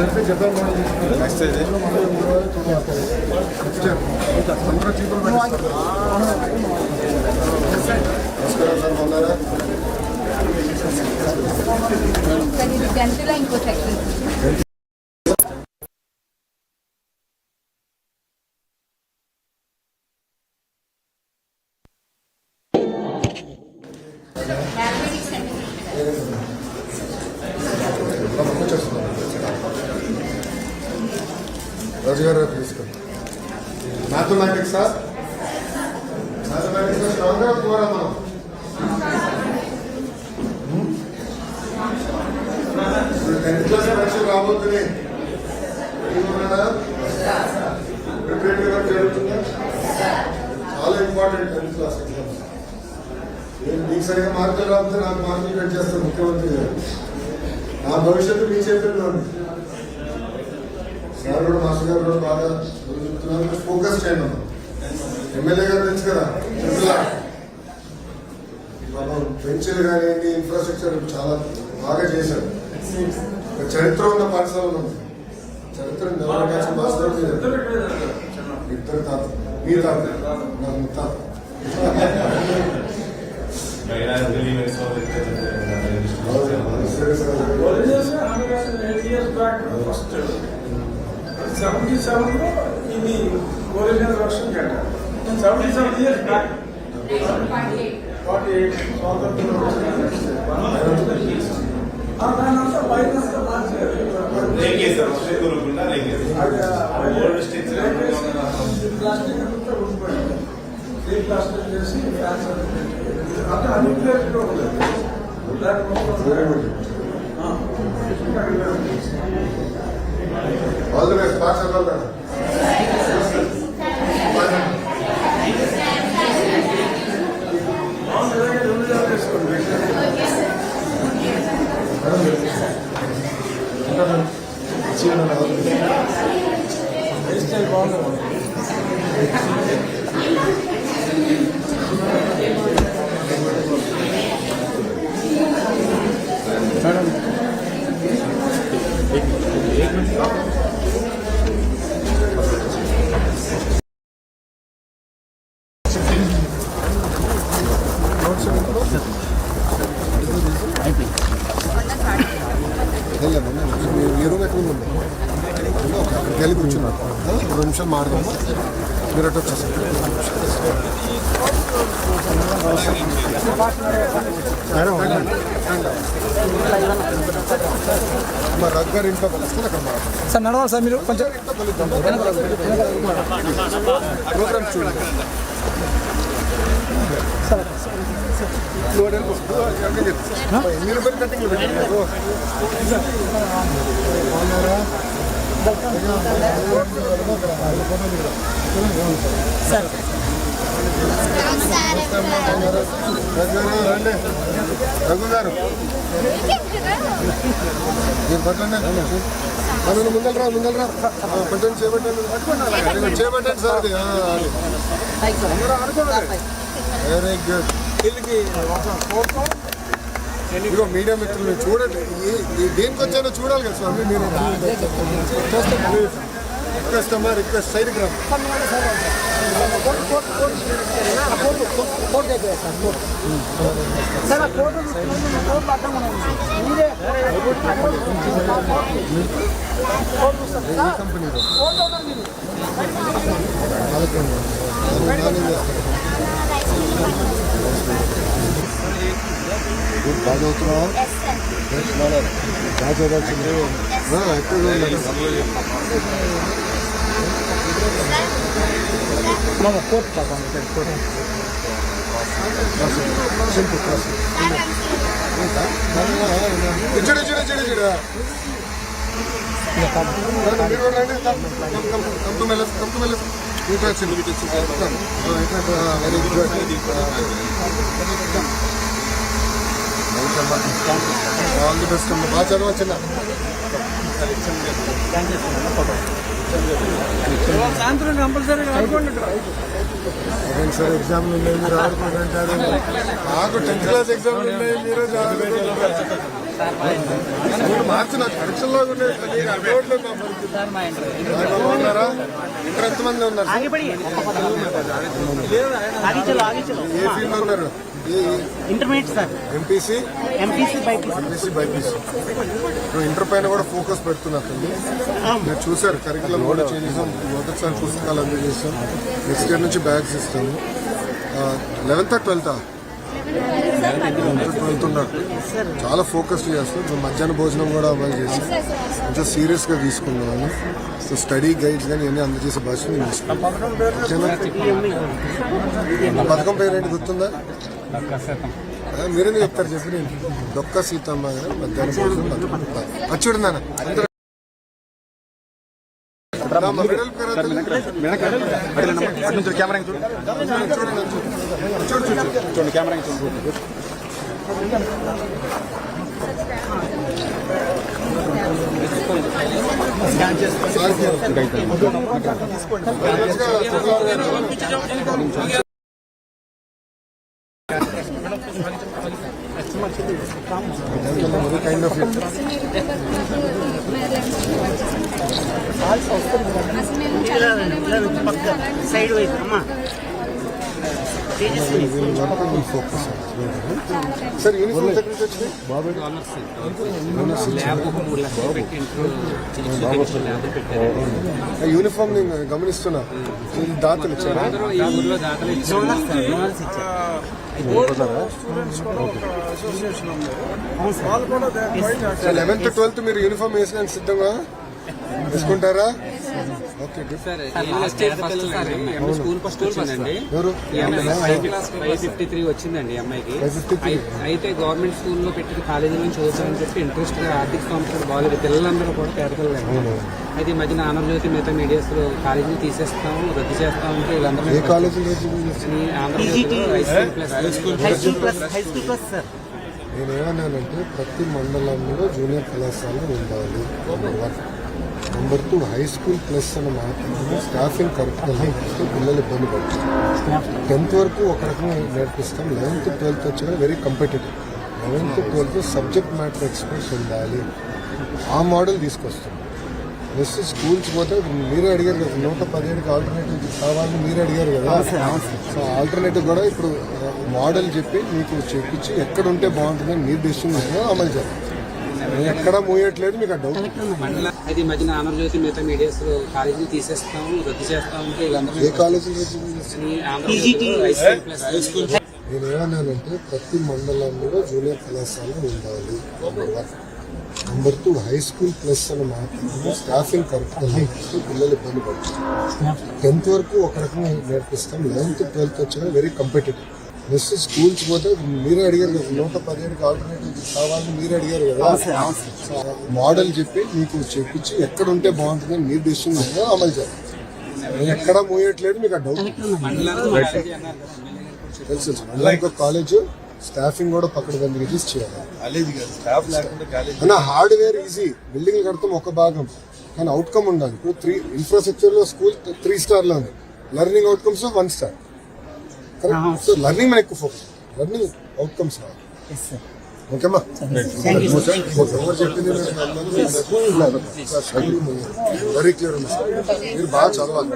Japan model next ఇది అందరూ చీపులు నమస్కారం సార్ బాగున్నారా? ఇంకో సెక్షన్ రాజు గారు తీసుకోండి. మ్యాథమెటిక్స్ మ్యాథమెటిక్స్ స్ట్రాంగ్గా పోరా మనం టెన్త్ క్లాస్ పరీక్షలు రాబోతున్నాయి. ప్రిపరేట్గా జరుగుతుందా? చాలా ఇంపార్టెంట్ టెన్త్ క్లాస్ ఎగ్జామ్స్. మీకు సరిగా మార్కులు రాకపోతే నాకు మార్కులు కట్ చేస్తాను ముఖ్యమంత్రి గారు. నా భవిష్యత్తు మీ చేతుల్లో ఉంది. సార్ కూడా మాస్టర్ గారు కూడా బాగా చెప్తున్నారు. ఫోకస్ చేయండి. ఎమ్మెల్యే గారు తెలుసు కదా, బెంచ్లు కానివ్వండి, ఇన్ఫ్రాస్ట్రక్చర్ చాలా బాగా చేశారు. చరిత్ర ఉన్న పాఠశాలలు ఉంది. చరిత్ర మాస్టర్ ఇద్దరు తాత, మీ తాత, నాకు ముత్తాత. ఇది ఒరిజినల్ వర్షన్ కేట 77 years back 48 స్వాతంత్రం దానంతా బయట మార్చారు. ప్లాస్టిక్ అంతా ఉండిపోయింది. ప్లాస్టిక్ చేసి అంటే అన్ని ప్లేస్ ఉండదు. ఆల్ ది బెస్ట్ పాఠశాల. వెళ్ళి కూర్చున్నారు. 2 నిమిషాలు మారుదాము. మీరు అటు వచ్చేసారు. మా రగ్గారు ఇంట్లో కలుస్తుంది. అక్కడ సార్ నడవాలి సార్, మీరు కొంచెం ప్రోగ్రామ్ చూడండి. ఎన్ని రూపాయలు కట్టింగ్ పెట్టారు? రండి రఘు గారు, మీరు పట్టండి. ముందర పట్టండి, చేపట్టండి సార్. అది వెరీ గుడ్. ఇదిగో మీడియా మిత్రులు చూడండి, దేనికి వచ్చానో చూడాలి కదా స్వామి. మీరు రిక్వెస్ట్ అమ్మా, రిక్వెస్ట్ సైడ్కి రా. కంపెనీలో బాగా చదువుతున్నావా? బాగా చదవాల్సింది. ఎక్కడ very good. All the best అమ్మ. బాగా చదవచ్చున్నా. సాయంత్రం కంపల్సరీ సార్ ఎగ్జామ్లు ఉన్నాయి, మీరు ఆడుకుంటుంటారు. నాకు 10th క్లాస్ ఎగ్జామ్లు ఉన్నాయి, మీరు మార్చి నాకు కరెక్షన్ లో ఉన్నారా? ఇంటర్ ఎంతమంది ఉన్నారు? ఏ ఫీల్డ్ ఉన్నారు? Intermediate sir, MPC, MPC BiPC. MPC, BiPC. ఇప్పుడు ఇంటర్ పైన కూడా ఫోకస్ పెడుతున్నారు. మీరు చూసారు కరికులం కూడా చేంజ్ చేసాం. మొదటిసారి పుస్తకాలు అందజేసాం. నెక్స్ట్ ఇయర్ నుంచి బ్యాగ్స్ ఇస్తాము. 11th 12th 12th ఉన్నారు. చాలా ఫోకస్ చేస్తాం. ఇప్పుడు మధ్యాహ్న భోజనం కూడా అమలు చేసి కొంచెం సీరియస్ గా తీసుకున్నాము. సో స్టడీ గైడ్స్ కానీ ఇవన్నీ అందజేసే భాష నేను తీసుకున్నాను. పథకం పేరేంటి గుర్తుందా? మీరేందుకు చెప్తారు చెప్పి నేను డొక్క సీతమ్మ గారు మధ్యాహ్నం భోజనం పథకం. అచ్చుడు నాన్న చూడండి కెమెరా చూడండి. కైండ్ ఆఫ్ సైడ్ వైజ్ అమ్మా ఫోకస్. సార్ యూనిఫామ్ ఎక్కడి నుంచి వచ్చింది? యూనిఫామ్ నేను గమనిస్తున్నా. దాతలు ఇచ్చారా? అసోసియేషన్ ఉంది. వాళ్ళు కూడా 11th 12th మీరు యూనిఫామ్ వేసినాక సిద్ధంగా వేసుకుంటారా? Okay good. స్కూల్ ఫస్ట్ అండి. ఎవరు? 553 వచ్చిందండి అమ్మాయికి. అయితే గవర్నమెంట్ స్కూల్లో పెట్టి కాలేజీ నుంచి చదువుతామని చెప్పి ఇంట్రెస్ట్ గా ఆర్థిక సంవత్సరం బాగాలేదు. పిల్లలందరూ కూడా పేద పిల్లలు. అయితే ఈ మధ్యన ఆంధ్రజ్యోతి మిగతా మీడియాస్ లో కాలేజీని తీసేస్తాము, రద్దు చేస్తామంటే వీళ్ళందరూ ఏ కాలేజీలో? High school plus sir. నేను ఏమన్నానంటే ప్రతి మండలంలో జూనియర్ కళాశాల ఉండాలి. నెంబర్ 2 హై స్కూల్ ప్లస్ అని మాత్రమే స్టాఫింగ్ కరెక్ట్గా ఇస్తే పిల్లలు ఇబ్బంది పడుతుంది. 10th వరకు ఒక రకంగా నేర్పిస్తాం. 11th 12th వచ్చినా very competitive. 11th 12th subject matter experts ఉండాలి. ఆ మోడల్ తీసుకొస్తాం. నెక్స్ట్ స్కూల్స్ పోతే మీరే అడిగారు కదా, 115కి ఆల్టర్నేటివ్ కావాలని మీరే అడిగారు కదా. సో ఆల్టర్నేటివ్ కూడా ఇప్పుడు మోడల్ చెప్పి మీకు చెప్పించి ఎక్కడ ఉంటే బాగుంటుందని మీరు డిసిషన్ అమలు చేయాలి. ఎక్కడ మూయట్లేదు మీకు ఆ డౌట్. అయితే ఈ మధ్యన ఆంధ్రజ్యోతి మిగతా మీడియాస్ లో కాలేజీని తీసేస్తాము, రద్దు చేస్తామంటే వీళ్ళందరూ ఏ కాలేజీలో? ఆంధ్రజ్యోతి. నేను ఏమన్నానంటే ప్రతి మండలంలో జూనియర్ కళాశాల ఉండాలి. నెంబర్ 2 హై స్కూల్ ప్లస్ అని మాత్రమే స్టాఫింగ్ కరెక్ట్గా ఇస్తే పిల్లలు ఇబ్బంది పడుతుంది. 10th వరకు ఒక రకంగా నేర్పిస్తాం. 11th 12th వచ్చినా వెరీ కంపిటేటివ్. నెక్స్ట్ స్కూల్స్ పోతే మీరే అడిగారు కదా, 115కి ఆల్టర్నేటివ్ కావాలని మీరే అడిగారు కదా. సో మోడల్ చెప్పి మీకు చెప్పించి ఎక్కడ ఉంటే బాగుంటుందని మీరు డిసిషన్ అమలు చేయాలి. నేను ఎక్కడ మూయట్లేదు మీకు ఆ డౌట్. తెలుసు ఇంకొక కాలేజ్ స్టాఫింగ్ కూడా పక్కన బంద్ చేయాలి. అన్న హార్డ్వేర్ ఈజీ, బిల్డింగ్ కడతాం ఒక భాగం, కానీ అవుట్కమ్ ఉండాలి. ఇప్పుడు 3 ఇన్ఫ్రాస్ట్రక్చర్ లో స్కూల్ 3 స్టార్ లో ఉంది. Learning outcomes 1 star. So learning మీద ఎక్కువ ఫోకస్, లెర్నింగ్ అవుట్కమ్స్ ఓకేమ్మా. చెప్పింది వెరీ క్లియర్ ఉంది. మీరు బాగా చదవాలి.